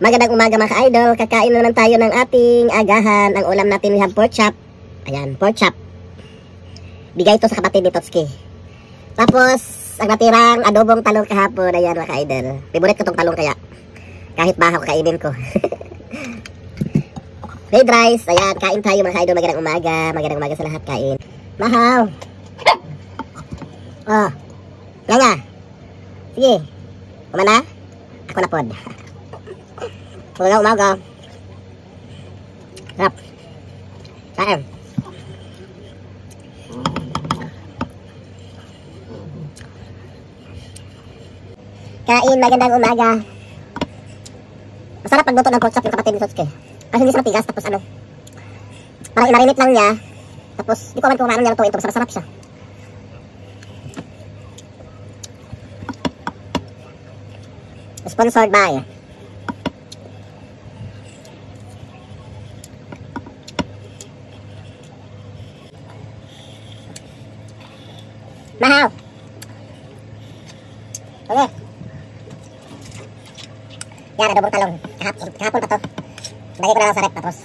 Magandang umaga mga ka-idol. Kakain na naman tayo ng ating agahan. Ang ulam natin, we have pork chop. Ayan, pork chop. Bigay ito sa kapatid ni Totski. Tapos, ang natirang adobong talong kahapon. Ayan mga ka-idol. Favorite ko tong talong kaya kahit bahaw kainin ko. Red rice. Ayan, kain tayo mga ka-idol. Magandang umaga. Magandang umaga sa lahat. Kain. Mahaw. Oh. Nga. Sige. Kumana? Ako na pod. Umaga. Sarap. Kain. Kain, magandang umaga. Masarap pagluto ng pork chop yung kapatid ni Totski. Kasi hindi siya matigas, tapos ano, parang inarinit lang niya. Tapos, di ko alam kung paano niya lutuin ito. Masarap siya. Sponsored by Mahaw. Okay. Yan, adobong talong. Kahapon pa to. Lagay ko na lang sa rep. Tapos,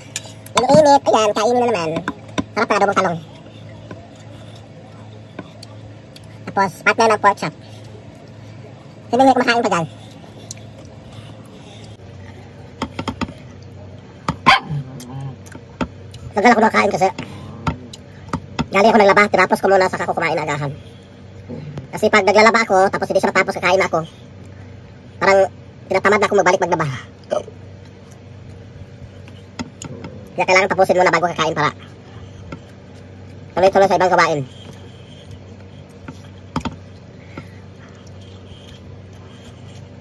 init. Ayan, kainin na naman. Sarap na adobong talong. Tapos, partner ng pork chop. Sino yung kumakain pa dyan? Tagal ako nakain kasi galing ako naglaba, tinapos ko muna saka ako kumain agahan. Kasi pag naglalaba ako, tapos hindi siya matapos kakain ako, parang tinatamad na ako magbalik maglaba. Kaya kailangan tapusin muna bago kakain para tuloy-tuloy sa ibang gawain.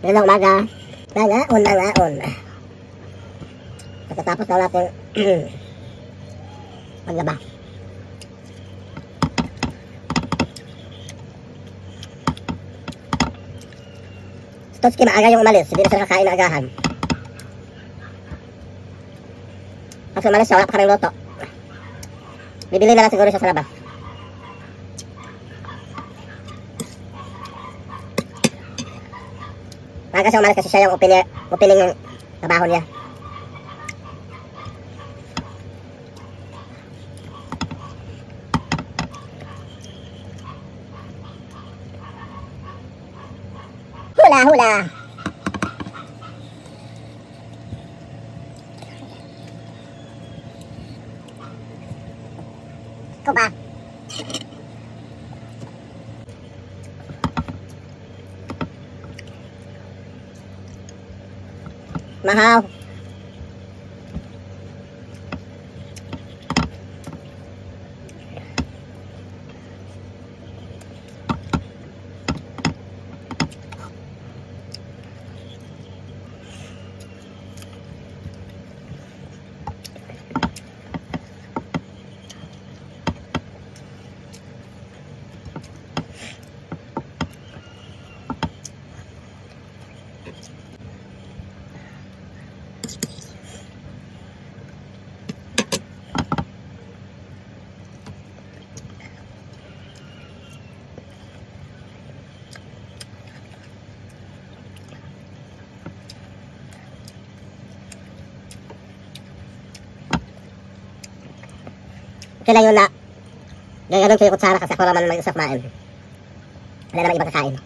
Magandang umaga. Nangaon. Pagkatapos na natin maglaba. Si Totski maaga yung umalis, hindi na siya kakain na agahan. Kasi umalis siya, wala pa kaming luto. Bibili na lang siguro siya sa labas. Maaga siya umalis kasi siya yung opening yung trabaho niya. Hula. Ikaw ba? Mahaw. Kailan yun na gaganon ko yung kutsara kasi ako naman mag-isa kumain. Wala naman ibang kakain.